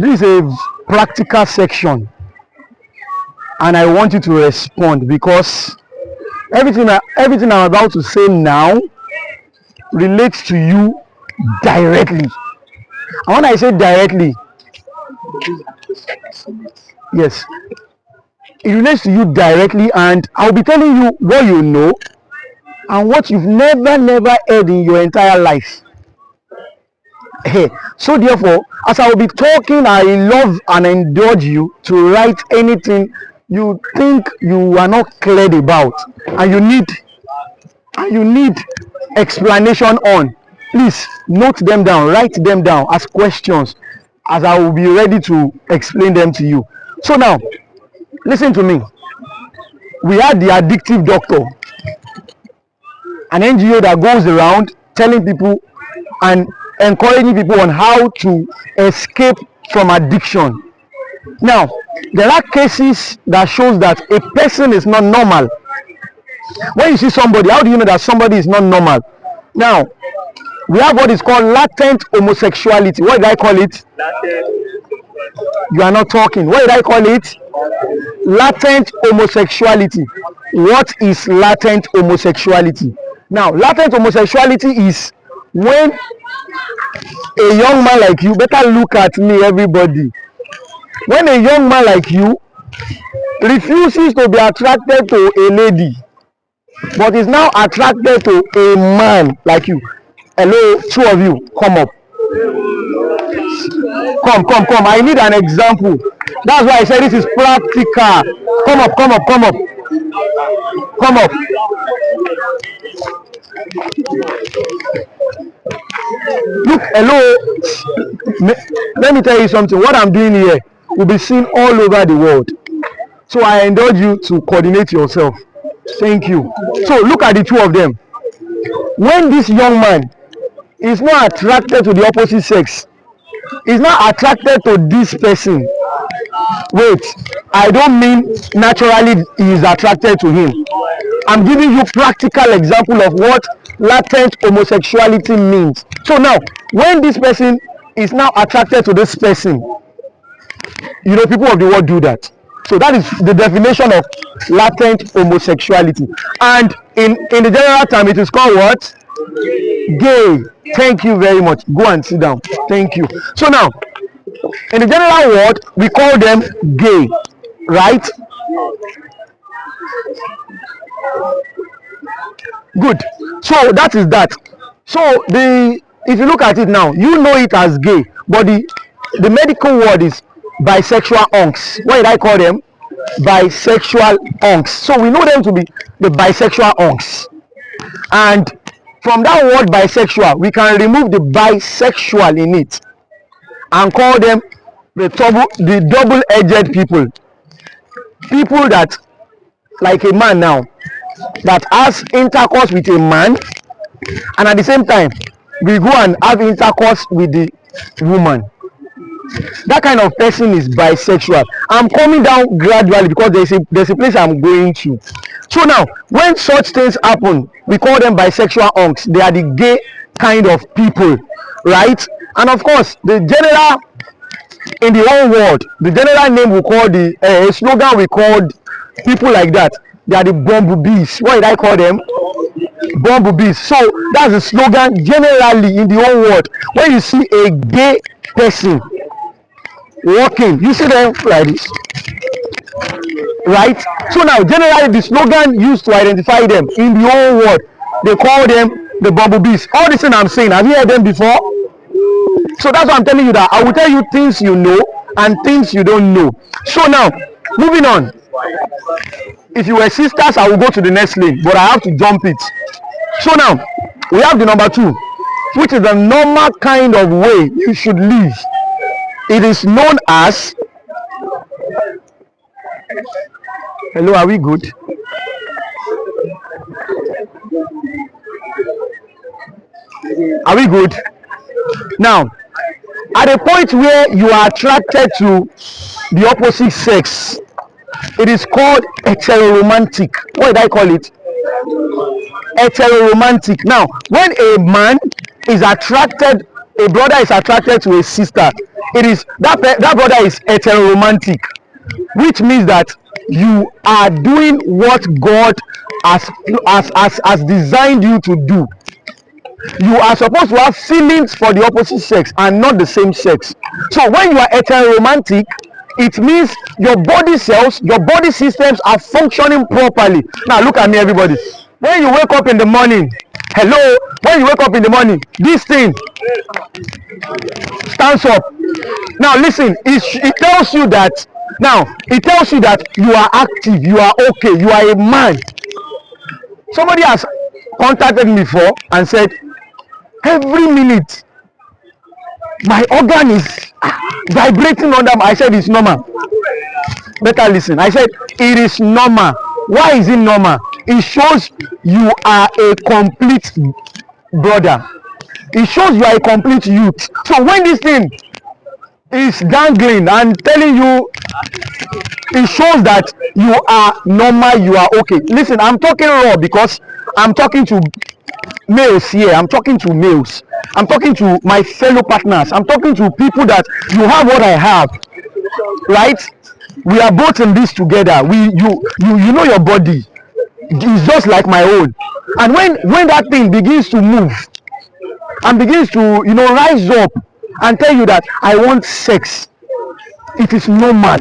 This is a practical section, and I want you to respond because everything I'm about to say now relates to you directly. And when I say directly, yes, it relates to you directly, and I'll be telling you what you know and what you've never heard in your entire life. So therefore, as I will be talking, I love and indulge you to write anything you think you are not clear about and you need explanation on. Please note them down, write them down as questions, as I will be ready to explain them to you. So now, listen to me. We had the Addictive Doctor, an NGO that goes around telling people and encouraging people on how to escape from addiction. Now, there are cases that shows that a person is not normal. When you see somebody, how do you know that somebody is not normal? Now, we have what is called latent homosexuality. What did I call it? You are not talking. What did I call it? Latent homosexuality. What is latent homosexuality? Now, latent homosexuality is when a young man like you, better look at me everybody, when a young man like you refuses to be attracted to a lady but is now attracted to a man like you. Hello, two of you, come up. Come, I need an example. That's why I said this is practical. Come up. Look, hello, let me tell you something. What I'm doing here will be seen all over the world, so I indulge you to coordinate yourself. Thank you. So look at the two of them. When this young man is not attracted to the opposite sex, is not attracted to this person, wait, I don't mean naturally he is attracted to him. I'm giving you practical example of what latent homosexuality means. So now, when this person is now attracted to this person, you know, people of the world do that. So that is the definition of latent homosexuality. And in the general term, it is called what? Gay. Thank you very much. Go and sit down. Thank you. So now, in the general word, we call them gay, right? Good. So that is that. So if you look at it now, you know it as gay, but the medical word is bisexual unks. What did I call them? Bisexual unks. So we know them to be the bisexual unks. And from that word bisexual, we can remove the bisexual in it and call them the double-edged people. People that, like a man now, that has intercourse with a man, and at the same time, we go and have intercourse with the woman. That kind of person is bisexual. I'm coming down gradually because there's a place I'm going to. So now, when such things happen, we call them bisexual unks. They are the gay kind of people, right? And of course, the general, in the whole world, the general name we call a slogan we called people like that, they are the bumblebees. What did I call them? Bumblebees. So that's the slogan generally in the whole world. When you see a gay person walking, you see them like this, right? So now generally the slogan used to identify them in the whole world, they call them the bumblebees. All this thing I'm saying, have you heard them before? So that's why I'm telling you that I will tell you things you know and things you don't know. So now, moving on. If you were sisters, I will go to the next lane, but I have to jump it. So now, we have the number 2, which is the normal kind of way you should live. It is known as, hello, are we good? Are we good? Now, at a point where you are attracted to the opposite sex, it is called heteroromantic. What did I call it? Heteroromantic. Now, when a man is attracted, a brother is attracted to a sister, It is that brother is heteroromantic, which means that you are doing what God has designed you to do. You are supposed to have feelings for the opposite sex and not the same sex. So when you are heteroromantic, it means your body cells, your body systems are functioning properly. Now look at me, everybody. When you wake up in the morning, hello, when you wake up in the morning, this thing stands up. Now listen, it tells you that, now it tells you that you are active, you are okay, you are a man. Somebody has contacted me before and said, every minute my organ is vibrating under my. I said it's normal. Better listen. I said it is normal. Why is it normal? It shows you are a complete brother. It shows you are a complete youth. So when this thing is dangling and telling you, it shows that you are normal, you are okay. Listen, I'm talking raw because I'm talking to males here. I'm talking to males. I'm talking to my fellow partners. I'm talking to people that you have what I have, right? We are both in this together. You know your body is just like my own, and when that thing begins to move and begins to rise up and tell you that I want sex, it is normal,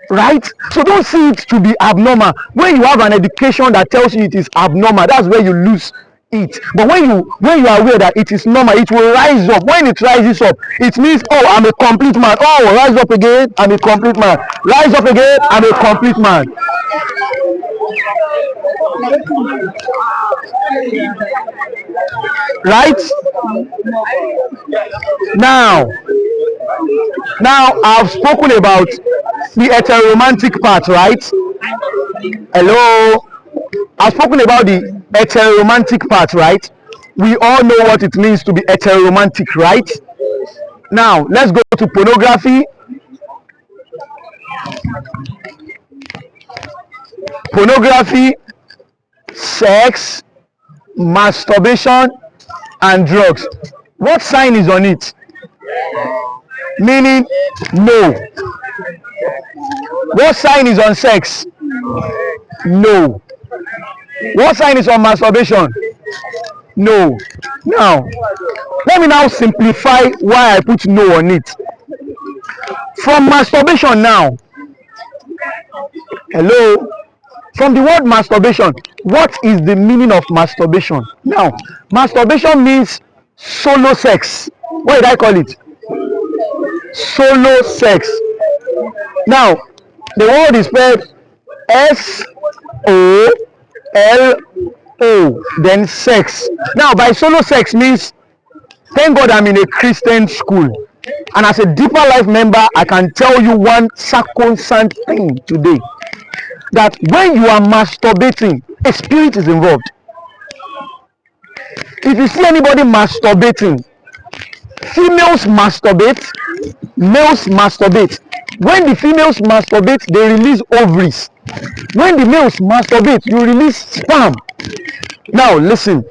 right? So don't see it to be abnormal. When you have an education that tells you it is abnormal, that's where you lose it. But when you are aware that it is normal, it will rise up. When it rises up, it means, oh, I'm a complete man. Oh, rise up again, I'm a complete man. Rise up again, I'm a complete man. Right? Now I've spoken about the heteroromantic part, right? Hello? I've spoken about the heteroromantic part, right? We all know what it means to be heteroromantic, right? Now, let's go to pornography. Pornography, sex, masturbation, and drugs. What sign is on it? Meaning no. What sign is on sex? No. What sign is on masturbation? No. Now, let me now simplify why I put no on it. From masturbation now. Hello? From the word masturbation, what is the meaning of masturbation? Now, masturbation means solo sex. What did I call it? Solo sex. Now, the word is spelled S-O-L-O, then sex. Now, by solo sex means, thank God I'm in a Christian school. And as a Deeper Life member, I can tell you one sacrosanct thing today. That when you are masturbating, a spirit is involved. If you see anybody masturbating, females masturbate, males masturbate. When the females masturbate, they release ovaries. When the males masturbate, you release sperm. Now listen.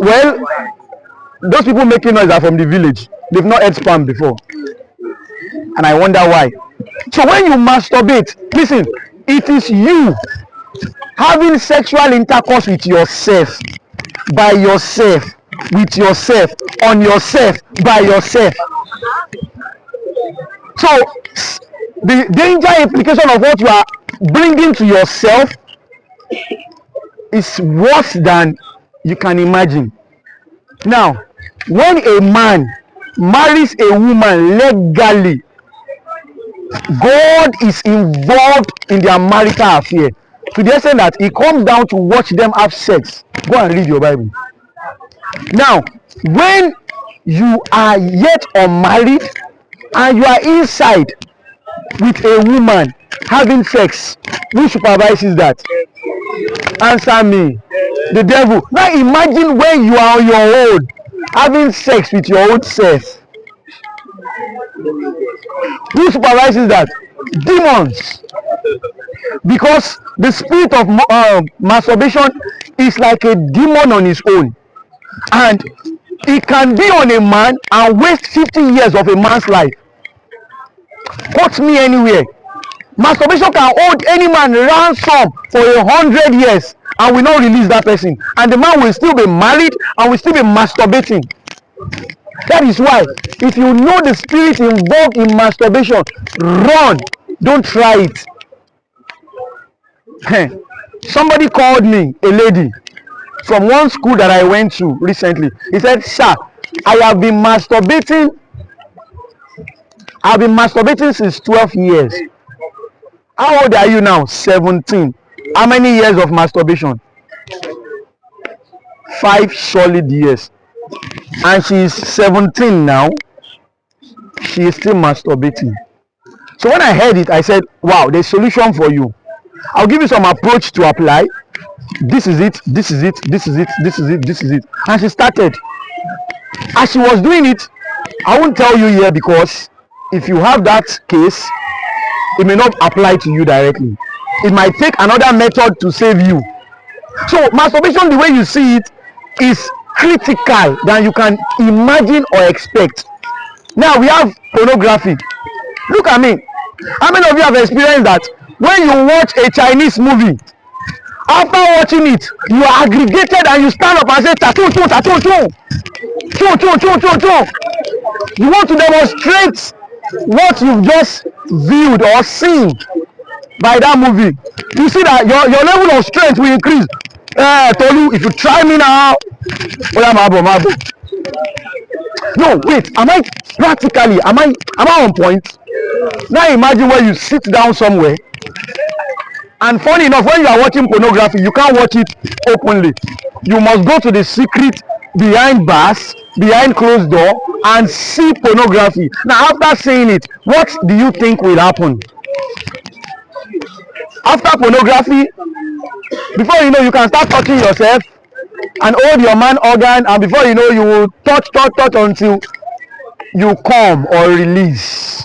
Well, those people making noise are from the village. They've not had sperm before. And I wonder why. So when you masturbate, listen, it is you having sexual intercourse with yourself, by yourself, with yourself, on yourself, by yourself. So the danger implication of what you are bringing to yourself is worse than you can imagine. Now, when a man marries a woman legally, God is involved in their marital affair to the extent that he comes down to watch them have sex. Go and read your Bible. Now, when you are yet unmarried and you are inside with a woman having sex, who supervises that? Answer me. The devil. Now imagine when you are on your own having sex with your own self. Who supervises that? Demons. Because the spirit of masturbation is like a demon on its own. And it can be on a man and waste 50 years of a man's life. Quote me anywhere. Masturbation can hold any man ransom for 100 years and will not release that person. And the man will still be married and will still be masturbating. That is why, if you know the spirit involved in masturbation, run. Don't try it. Somebody called me, a lady, from one school that I went to recently. He said, sir, I've been masturbating since 12 years. How old are you now? 17. How many years of masturbation? 5 solid years. And she is 17 now. She is still masturbating. So when I heard it, I said, wow, there's a solution for you. I'll give you some approach to apply. This is it, this is it, this is it, this is it, this is it. And she started. As she was doing it, I won't tell you here because if you have that case, it may not apply to you directly. It might take another method to save you. So masturbation, the way you see it, is critical than you can imagine or expect. Now we have pornography. Look at me. How many of you have experienced that when you watch a Chinese movie, after watching it, you are aggregated and you stand up and say, tattoo, tattoo, tattoo, tattoo. You want to demonstrate what you've just viewed or seen by that movie. You see that your level of strength will increase. Tolu, if you try me now, no, wait, am I on point? Now imagine when you sit down somewhere, and funny enough, when you are watching pornography, you can't watch it openly. You must go to the secret behind bars, behind closed door, and see pornography. Now after seeing it, what do you think will happen? After pornography, before you know, you can start touching yourself and hold your man organ, and before you know, you will touch until you come or release.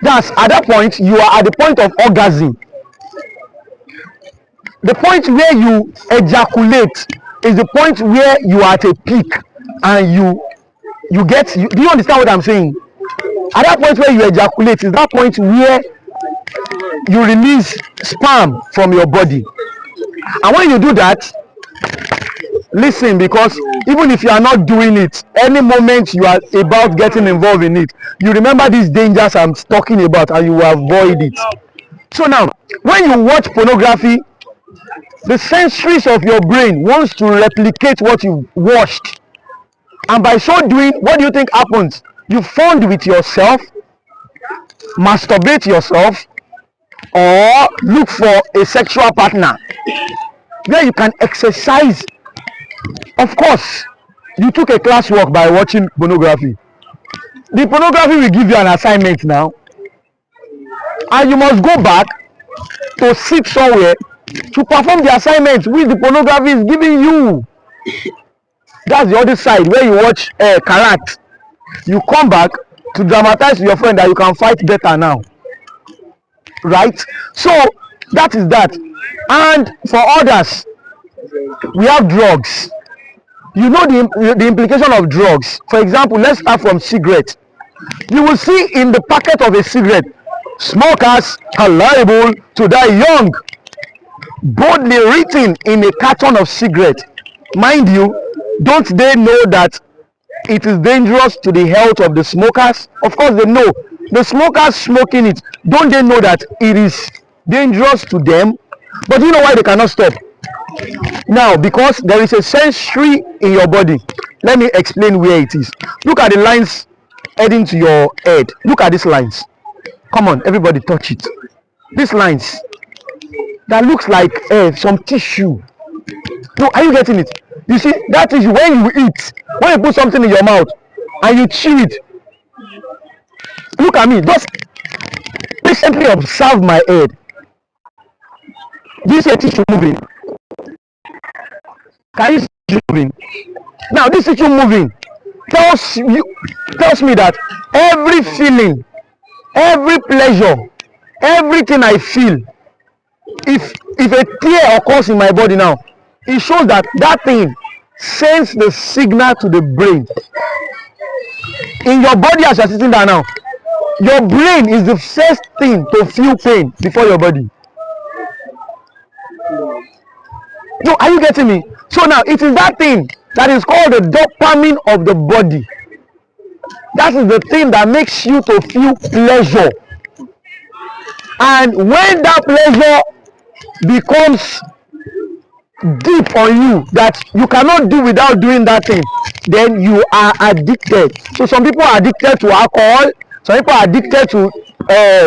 That's at that point, you are at the point of orgasm. The point where you ejaculate is the point where you are at a peak and you get, do you understand what I'm saying? At that point where you ejaculate is that point where you release sperm from your body. And when you do that, listen, because even if you are not doing it, any moment you are about getting involved in it, you remember these dangers I'm talking about and you will avoid it. So now, when you watch pornography, the sensories of your brain wants to replicate what you watched. And by so doing, what do you think happens? You bond with yourself, masturbate yourself, or look for a sexual partner where you can exercise. Of course, you took a classwork by watching pornography. The pornography will give you an assignment now, and you must go back to sit somewhere to perform the assignment which the pornography is giving you. That's the other side where you watch Karat. You come back to dramatize to your friend that you can fight better now. Right? So that is that. And for others, we have drugs. You know the implication of drugs. For example, let's start from cigarette. You will see in the packet of a cigarette, smokers are liable to die young. Boldly written in a carton of cigarette. Mind you, don't they know that it is dangerous to the health of the smokers? Of course they know. The smokers smoking it, don't they know that it is dangerous to them? But you know why they cannot stop? Now, because there is a sensory in your body. Let me explain where it is. Look at the lines heading to your head. Look at these lines. Come on, everybody touch it. These lines. That looks like some tissue. No, are you getting it? You see, that tissue, when you eat, when you put something in your mouth and you chew it, look at me, just patiently observe my head. This tissue moving. Can you see it moving? Now, this tissue moving tells me that every feeling, every pleasure, everything I feel, if a tear occurs in my body now, it shows that that thing sends the signal to the brain. In your body, as you're sitting down now, your brain is the first thing to feel pain before your body. No, are you getting me? So now it is that thing that is called the dopamine of the body. That is the thing that makes you to feel pleasure. And when that pleasure becomes deep on you, that you cannot do without doing that thing, then you are addicted. So some people are addicted to alcohol, some people are addicted to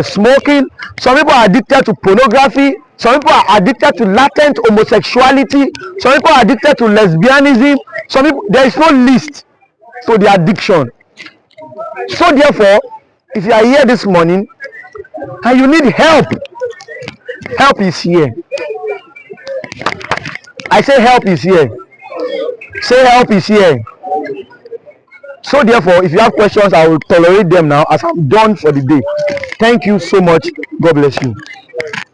smoking, some people are addicted to pornography, some people are addicted to latent homosexuality, some people are addicted to lesbianism, some people, there is no list to the addiction. So therefore, if you are here this morning and you need help, help is here. I say help is here. Say help is here. So therefore, if you have questions, I will tolerate them now as I'm done for the day. Thank you so much. God bless you.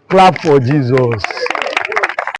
Clap for Jesus.